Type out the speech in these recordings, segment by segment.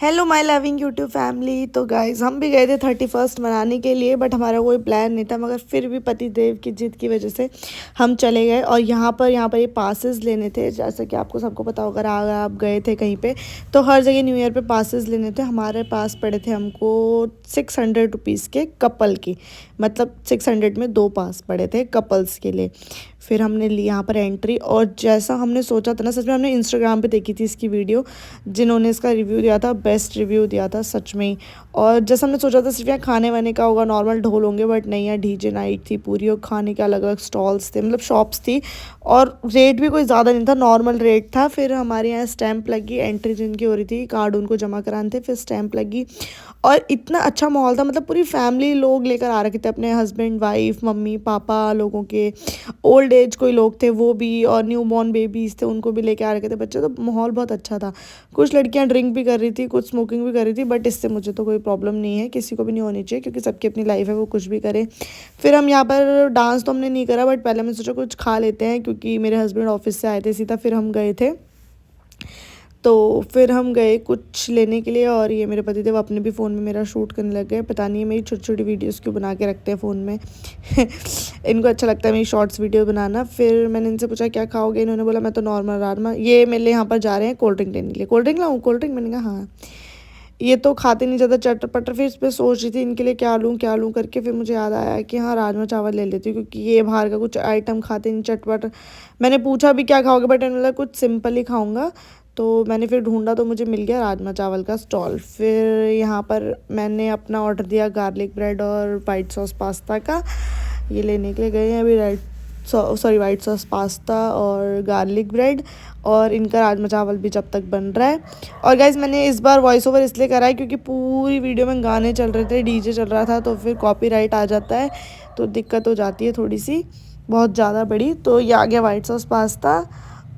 Hello my loving YouTube family. तो guys हम भी गए थे 31st मनाने के लिए, बट हमारा कोई प्लान नहीं था, मगर फिर भी पति देव की जिद की वजह से हम चले गए। और यहाँ पर ये पासेस लेने थे, जैसे कि आपको सबको पता होगा, अगर आप गए थे कहीं पे तो हर जगह न्यू ईयर पे पासेस लेने थे। हमारे पास पड़े थे हमको 600 रुपीज़ के कपल की, मतलब 600 में 2 पास पड़े थे कपल्स के लिए। फिर हमने ली यहाँ पर एंट्री, और जैसा हमने सोचा था ना, सच में हमने इंस्टाग्राम पे देखी थी इसकी वीडियो, जिन्होंने इसका रिव्यू दिया था, बेस्ट रिव्यू दिया था सच में ही। और जैसा हमने सोचा था सिर्फ यहाँ खाने वाने का होगा, नॉर्मल ढोल होंगे, बट नहीं, यहाँ डीजे नाइट थी पूरी, और खाने के अलग अलग स्टॉल्स थे, मतलब शॉप्स थी। और रेट भी कोई ज़्यादा नहीं था, नॉर्मल रेट था। फिर हमारे यहाँ स्टैंप लगी, एंट्री जिनकी हो रही थी, कार्ड उनको जमा कराने थे, फिर स्टैंप लगी। और इतना अच्छा माहौल था, मतलब पूरी फैमिली लोग लेकर आ रखे थे, अपने हस्बैंड वाइफ मम्मी पापा लोगों के, ओल्ड एज कोई लोग थे वो भी, और न्यू बॉर्न बेबीज़ थे उनको भी लेके आ रखे थे बच्चे। तो माहौल बहुत अच्छा था। कुछ लड़कियां ड्रिंक भी कर रही थी, कुछ स्मोकिंग भी कर रही थी, बट इससे मुझे तो कोई प्रॉब्लम नहीं है, किसी को भी नहीं होनी चाहिए, क्योंकि सबकी अपनी लाइफ है, वो कुछ भी करे। फिर हम यहाँ पर डांस तो हमने नहीं करा, बट पहले हमने सोचा कुछ खा लेते हैं, क्योंकि मेरे हस्बैंड ऑफिस से आए थे सीधा, फिर हम गए थे। तो फिर हम गए कुछ लेने के लिए, और ये मेरे पति थे वो अपने भी फ़ोन में मेरा शूट करने लग गए। पता नहीं मेरी छोटी छोटी वीडियोस क्यों बना के रखते हैं फ़ोन में इनको अच्छा लगता है मेरी शॉर्ट्स वीडियो बनाना। फिर मैंने इनसे पूछा क्या खाओगे, इन्होंने बोला मैं तो नॉर्मल राजमा। ये मेरे लिए यहाँ पर जा रहे हैं कोल्ड ड्रिंक लेने के लिए, कोल्ड ड्रिंक लाऊँ, कोल्ड ड्रिंक, मैंने कहा हाँ। ये तो खाते नहीं ज़्यादा चटर पटर, फिर इस पर सोच रही थी इनके लिए क्या लूँ करके, फिर मुझे याद आया कि हाँ राजमा चावल ले लेती हूँ, क्योंकि ये बाहर का कुछ आइटम खाते नहीं चटपट। मैंने पूछा भी क्या खाओगे, बट इन्होंने बोला कुछ सिंपल ही खाऊंगा। तो मैंने फिर ढूंढा तो मुझे मिल गया राजमा चावल का स्टॉल। फिर यहाँ पर मैंने अपना ऑर्डर दिया गार्लिक ब्रेड और वाइट सॉस पास्ता का। ये लेने के लिए गए हैं अभी, वाइट सॉस पास्ता और गार्लिक ब्रेड, और इनका राजमा चावल भी जब तक बन रहा है। और गाइज़ मैंने इस बार वॉइस ओवर इसलिए करा है क्योंकि पूरी वीडियो में गाने चल रहे थे, डीजे चल रहा था, तो फिर कॉपीराइट आ जाता है, तो दिक्कत हो जाती है थोड़ी सी, बहुत ज़्यादा बड़ी। तो ये आ गया वाइट सॉस पास्ता,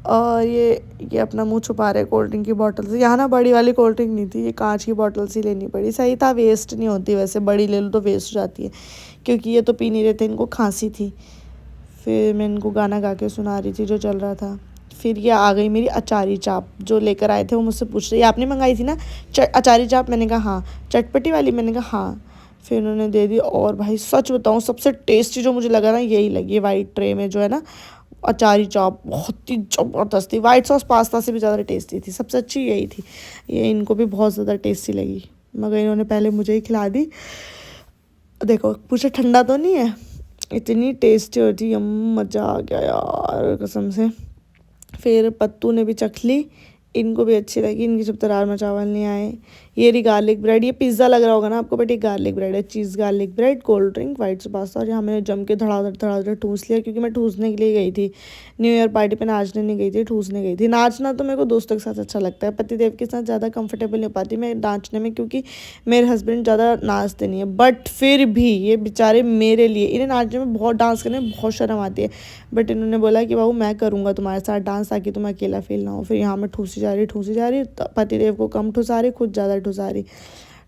और ये अपना मुंह छुपा रहे कोल्ड ड्रिंक की बोतल से। यहाँ ना बड़ी वाली कोल्ड ड्रिंक नहीं थी, ये कांच की बोतल से लेनी पड़ी, सही था, वेस्ट नहीं होती, वैसे बड़ी ले लो तो वेस्ट हो जाती है, क्योंकि ये तो पी नहीं रहे थे, इनको खांसी थी। फिर मैं इनको गाना गा के सुना रही थी जो चल रहा था। फिर ये आ गई मेरी अचारी चाप, जो लेकर आए थे वो मुझसे पूछ रही, आपने मंगाई थी ना अचारी चाप, मैंने कहा हाँ। चटपटी वाली, मैंने कहा हाँ। फिर उन्होंने दे दी, और भाई सच बताऊँ सबसे टेस्टी जो मुझे लगा ना, यही लगी, वाइट ट्रे में जो है ना अचारी चाप, बहुत ही ज़बरदस्त थी, वाइट सॉस पास्ता से भी ज़्यादा टेस्टी थी, सबसे अच्छी यही थी। ये इनको भी बहुत ज़्यादा टेस्टी लगी, मगर इन्होंने पहले मुझे ही खिला दी। देखो पूछे ठंडा तो नहीं है, इतनी टेस्टी होती, मज़ा आ गया यार कसम से। फिर पत्तू ने भी चख ली, इनको भी अच्छी लगी, इनकी जब तक राजमा चावल नहीं आए। ये रही गार्लिक ब्रेड, ये पिज़्ज़ा लग रहा होगा ना आपको, बट ये गार्लिक ब्रेड है, चीज़ garlic bread, cold drink, white sauce pasta. और यहाँ मैंने जम के धड़ाधड़ ठूस लिया, क्योंकि मैं ठूसने के लिए गई थी, न्यू ईयर पार्टी पे नाचने नहीं गई थी, ठूसने गई थी। नाचना तो मेरे को दोस्तों के साथ अच्छा लगता है, पतिदेव के साथ ज़्यादा कंफर्टेबल नहीं हो पाती मैं नाचने में, क्योंकि मेरे हस्बैंड ज़्यादा नाचते नहीं है। बट फिर भी ये बेचारे मेरे लिए, इन्हें नाचने में बहुत, डांस करने में बहुत शर्म आती है, बट इन्होंने बोला कि बाबू मैं करूँगा तुम्हारे साथ डांस, ताकि तुम अकेला फील ना हो। फिर यहाँ मैं ठूसी जा रही, पतिदेव को कम ठुसा रही, खुद ज़्यादा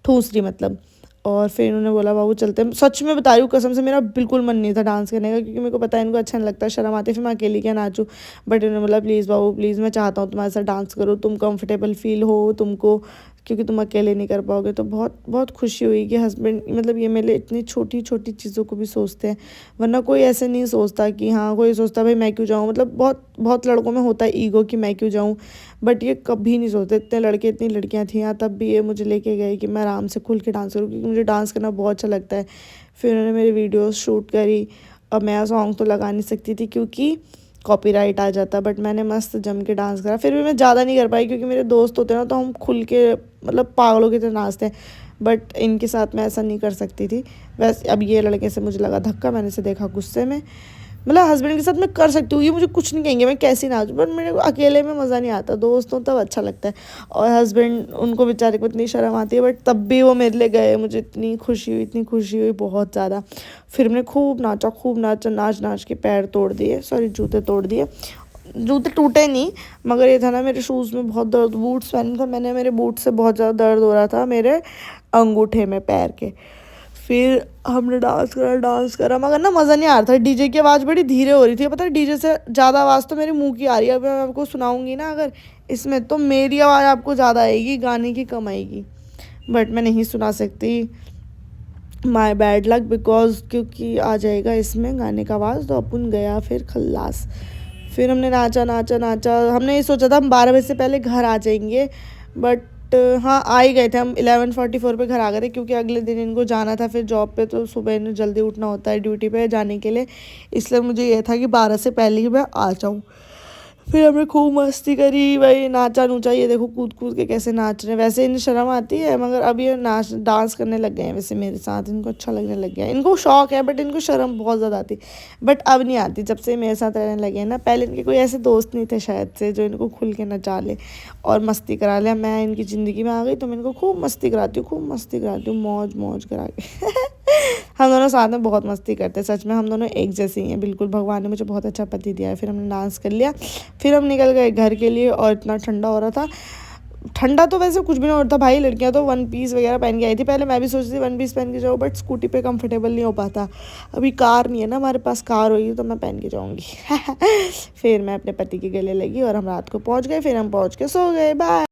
ठूस रही मतलब। और फिर इन्होंने बोला बाबू चलते हैं, सच में बता रही हूँ कसम से, मेरा बिल्कुल मन नहीं था डांस करने का, क्योंकि मेरे को पता है इनको अच्छा नहीं लगता, शर्म आती है, फिर मैं अकेली क्या नाचूँ। बट इन्होंने बोला प्लीज़ बाबू प्लीज़, मैं चाहता हूँ तुम्हारे साथ डांस करो, तुम कंफर्टेबल फील हो तुमको, क्योंकि तुम अकेले नहीं कर पाओगे। तो बहुत बहुत खुशी हुई कि हस्बैंड, मतलब ये मेरे लिए इतनी छोटी छोटी चीज़ों को भी सोचते हैं, वरना कोई ऐसे नहीं सोचता कि हाँ, कोई सोचता भाई मैं क्यों जाऊँ, मतलब बहुत बहुत लड़कों में होता है ईगो कि मैं क्यों जाऊँ, बट ये कभी नहीं सोचते। इतने लड़के इतनी लड़कियाँ थी यहाँ, तब भी ये मुझे लेके गए कि मैं आराम से खुल के डांस करूँ, क्योंकि मुझे डांस करना बहुत अच्छा लगता है। फिर उन्होंने मेरी वीडियोस शूट करी। अब मैं सॉन्ग तो लगा नहीं सकती थी क्योंकि कॉपीराइट आ जाता, बट मैंने मस्त जम के डांस करा। फिर भी मैं ज़्यादा नहीं कर पाई, क्योंकि मेरे दोस्त होते हैं ना, तो हम खुल के मतलब पागलों की तरह नाचते हैं, बट इनके साथ मैं ऐसा नहीं कर सकती थी। वैसे अब ये लड़के से मुझे लगा धक्का, मैंने इसे देखा गुस्से में, मतलब हस्बैंड के साथ मैं कर सकती हूँ, ये मुझे कुछ नहीं कहेंगे मैं कैसी नाचूँ, बट मेरे को अकेले में मज़ा नहीं आता, दोस्तों तब अच्छा लगता है। और हस्बैंड, उनको बेचारे को इतनी शर्म आती है, बट तब भी वो मेरे लिए गए, मुझे इतनी खुशी हुई बहुत ज़्यादा। फिर हमने खूब नाचा, नाच नाच के पैर तोड़ दिए, सॉरी जूते तोड़ दिए। जूते टूटे नहीं, मगर ये था ना मेरे शूज़ में बहुत दर्द, बूट्स पहने थे मैंने, मेरे बूट से बहुत ज़्यादा दर्द हो रहा था मेरे अंगूठे में पैर के। फिर हमने डांस करा मगर ना मज़ा नहीं आ रहा था। डीजे की आवाज़ बड़ी धीरे हो रही थी, पता है डीजे से ज़्यादा आवाज़ तो मेरे मुंह की आ रही है। अब मैं आपको सुनाऊंगी ना अगर इसमें, तो मेरी आवाज़ आपको ज़्यादा आएगी, गाने की कम आएगी, बट मैं नहीं सुना सकती। माई बैड लक, बिकॉज क्योंकि आ जाएगा इसमें गाने का आवाज़। तो अपन गया फिर खल्लास। फिर हमने नाचा नाचा नाचा। हमने ये सोचा था हम 12 बजे से पहले घर आ जाएंगे, बट हाँ आ ही गए थे हम। 11:44 पे घर आ गए थे, क्योंकि अगले दिन इनको जाना था फिर जॉब पे, तो सुबह इन्हें जल्दी उठना होता है ड्यूटी पे जाने के लिए। इसलिए मुझे ये था कि 12 से पहले ही मैं आ जाऊँ। फिर हमने खूब मस्ती करी भाई, नाचा नूचा। ये देखो कूद कूद के कैसे नाच रहे हैं। वैसे इन्हें शर्म आती है, मगर अब ये नाच डांस करने लग गए हैं वैसे मेरे साथ। इनको अच्छा लगने लग गया है। इनको शौक है बट इनको शर्म बहुत ज़्यादा आती, बट अब नहीं आती जब से मेरे साथ रहने लगे हैं ना। पहले इनके कोई ऐसे दोस्त नहीं थे शायद से जो इनको खुल के नचा ले और मस्ती करा ले। मैं इनकी ज़िंदगी में आ गई तो मैं इनको खूब मस्ती कराती हूँ, खूब मस्ती कराती हूँ, मौज मौज करा के। हम दोनों साथ में बहुत मस्ती करते हैं, सच में हम दोनों एक जैसे ही हैं बिल्कुल। भगवान ने मुझे बहुत अच्छा पति दिया है। फिर हमने डांस कर लिया, फिर हम निकल गए घर के लिए। और इतना ठंडा हो रहा था, ठंडा तो वैसे कुछ भी नहीं होता भाई। लड़कियां तो वन पीस वगैरह पहन के आई थी। पहले मैं भी सोचती थी वन पीस पहन के जाऊँ, बट स्कूटी पे कंफर्टेबल नहीं हो पाता। अभी कार नहीं है ना हमारे पास, कार होगी तो मैं पहन के जाऊँगी। फिर मैं अपने पति के गले लगी और हम रात को पहुँच गए। फिर हम पहुँच के सो गए। बाय।